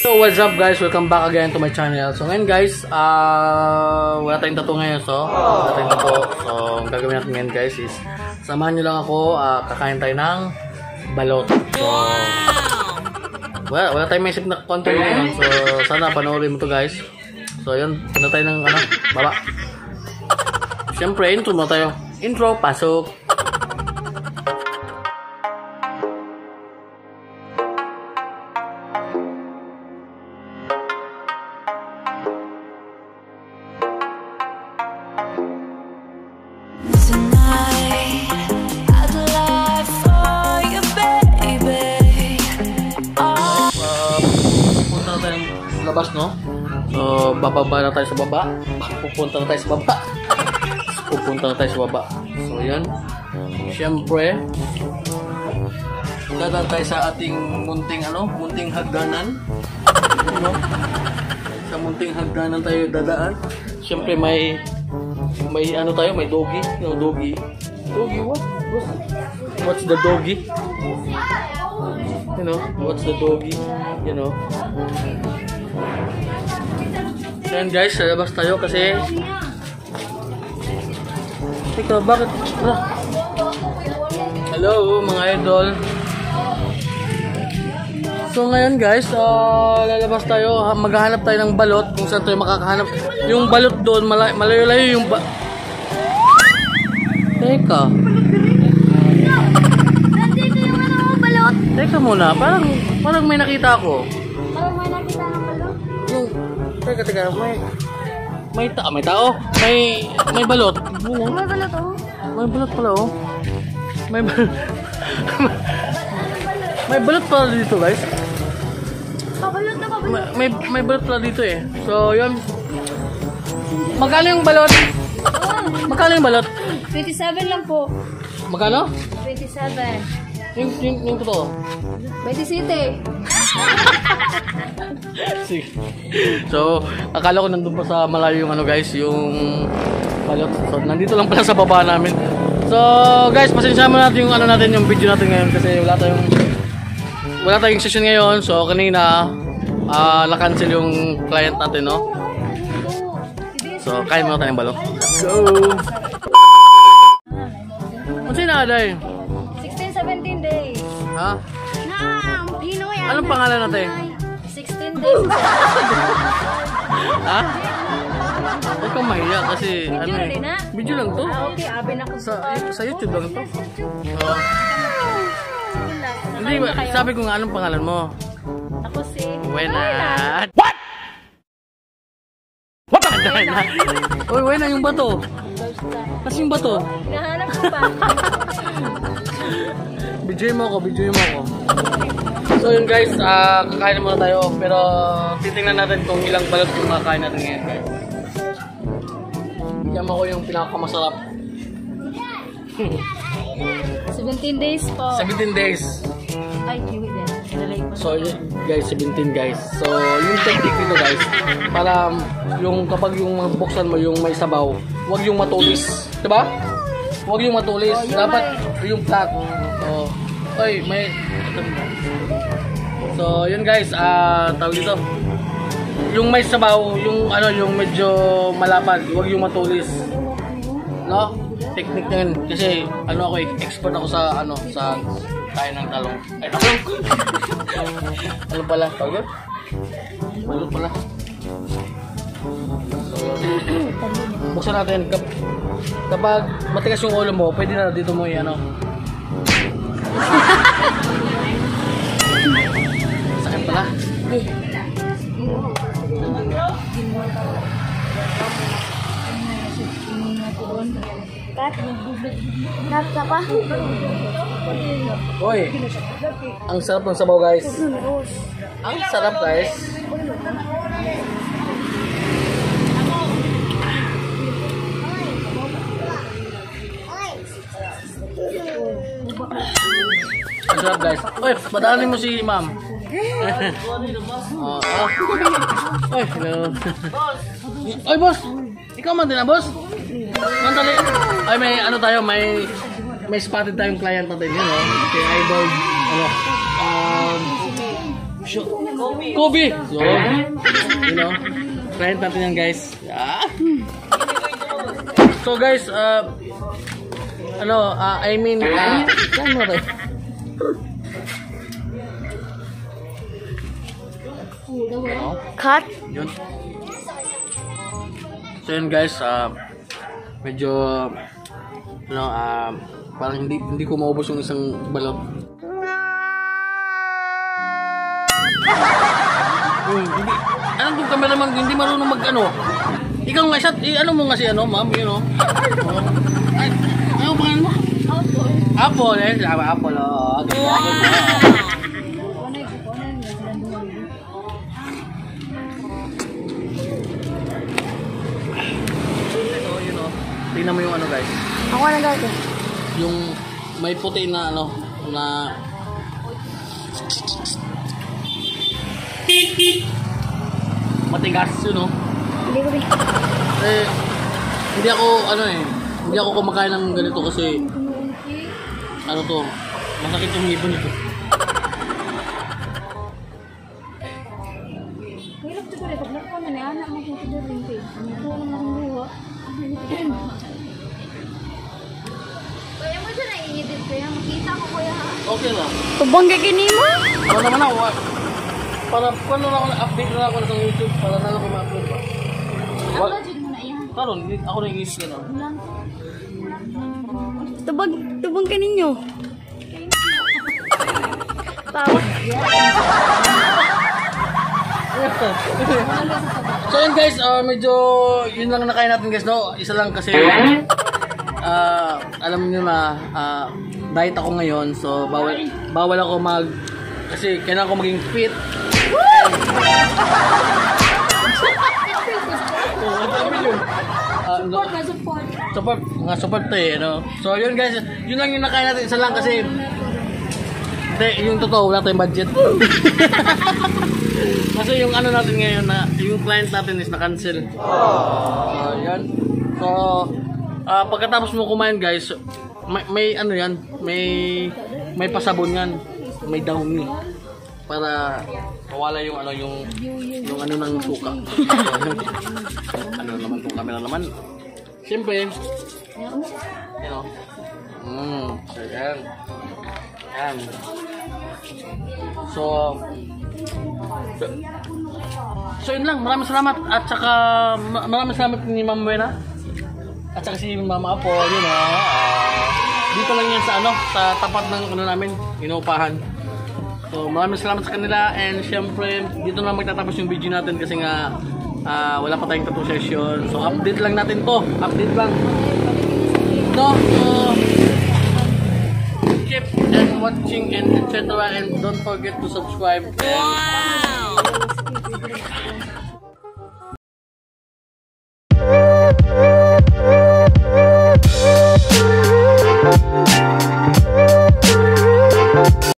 So what's up guys, welcome back again to my channel. So ngayon guys, wala tayong tattoo ngayon. So ang gagawin natin ngayon guys is samahan nyo lang ako, kakain tayo ng balot. So wala tayong may isip na content ngayon. So sana panoorin mo to guys. So yun, punta tayo ng baba. Siyempre intro mo tayo. Intro, pasok. Labas, no? So, bababa na tayo sa baba. Pupunta na tayo sa baba. So, yan. Siyempre, dadaan tayo sa ating munting hagdanan. Sa munting hagdanan tayo dadaan. Siyempre, may doggy. Doggy, what? What's the doggy? What's the doggy? Ayan guys, labas tayo kasi teka, bakit? Hello mga idol. So ngayon guys, lalabas tayo, maghahanap tayo ng balot kung saan tayo makakahanap. Yung balot doon, malayo-layo yung teka. Nandito yung balot. Teka muna, parang may nakita ako. Parang may nakita ng balot? Teka, may tao. May balot. May balot oh. May balot pala oh. May balot pala dito guys. Pabalot na pabalot. May balot pala dito eh. So yun. Magkano yung balot? Magkano yung balot? 27 lang po. Magkano? 27. Yung totoo? 27. Sige. So, akala ko nandun pa sa malayo yung guys, yung balot. So, nandito lang pala sa baba namin. So, guys, pasensya mo natin yung yung video natin ngayon kasi wala tayong session ngayon. So, kanina na-cancel yung client natin, no? So, kain muna tayong balot. Let's go! Ano sa'yo nakaday? 16-17 days. Ha? Pinoy. Anong pangalan natin? 16 days. Ha? Huwag kang mahiya kasi Video rin na? Video lang to. Okay, abin ako sa YouTube lang to. Hindi, sabi ko nga anong pangalan mo? Ako si Wena. What? Uy, Wena yung bato. Kasi yung bato. Hinahanap ko pa. Video mo ako. So yun guys, kakain muna tayo. Pero titingnan natin kung ilang balot yung makakain natin ngayon guys. Bigyan mo ko yung pinakamasarap. 17 days po. 17 days. Ay, kiwi din. So guys, 17 guys. So yung technique dito guys, para yung kapag yung buksan mo yung may sabaw, huwag yung matulis. Diba? Huwag yung matulis. Dapat yung flat. So, So, yun guys, tawag dito. Yung may sabaw, yung medyo malapad, huwag yung matulis. No? Technique na yun. Kasi, ako expert ako sa kain ng talong. Ay, talong! Ano pala? Tawag yun? Balot pala. So, buksan natin. Kapag matigas yung ulo mo, pwede na dito mo sakit pala. Kat ka pa? Hoy, ang sarap ng sabaw guys. Ang sarap guys. Ang sarap guys. Uy, padaanin mo si ma'am. Uy, hello. Uy, boss. Ikaw man din na, boss. Mandali. Ay, may may spotted tayong client natin, yun, no? Si Idol, ano, Kobe! So, you know, client natin yan, guys. So, guys, I mean, saan mo tayo? Cut. Yun. So yun guys, medyo parang hindi ko maubos yung isang balot. Hindi, anong kung camera man hindi marunong mag-ano. Ikaw nga shot, ano mo nga si ano, ma'am, you know. Ay, ano pangalan mo? Apple, Apple, tingnan mo yung ano guys. Ako na dati. Yung may puti na ano na matigas yun, no? Hindi ko rin. Hindi ako kumakain ng ganito kasi ano to, masakit yung ngipin nito. Hirap ko rin. Pag nakuha na niya, anak mo kung ito rin. Ito lang akong luha. Kaya mo siya naiinit kaya makita ko kuya ha. Okay lang. Tubang gagini mo? Ano naman ako, para paano na ako update na ako sa YouTube para na ako ma-upload pa. Upload mo na yan. Karon, ako na yung isip na. Tubang ka ninyo. Tawa. So yun guys, medyo yun lang nakain natin guys, no? Isa lang kasi alam niyo na diet ako ngayon, so bawal ako kasi kailangan ko maging fit. Support to eh, no? So yun guys, yun lang yung nakain natin, isa lang kasi yung totoo, wala tayong budget. Kasi yung ano natin ngayon na yung client natin is na-cancel. Yan. So pagkatapos mo kumain guys, may ano yan, may pasabon yan, may downy para mawala yung ano yung ano ng suka. Ano naman tong camera naman. Siyempre, you know. So yan. Yan. So yun lang, maraming salamat at saka maraming salamat ni Ma'am Buena at saka si Mama Apo, you know, dito lang yan sa ano, sa tapat ng ano namin, inuupahan. So maraming salamat sa kanila and syempre dito na magtatapos yung video natin kasi nga wala pa tayong tattoo session. So update lang natin to, update lang. No, keep and watching and etc. and don't forget to subscribe. Wow!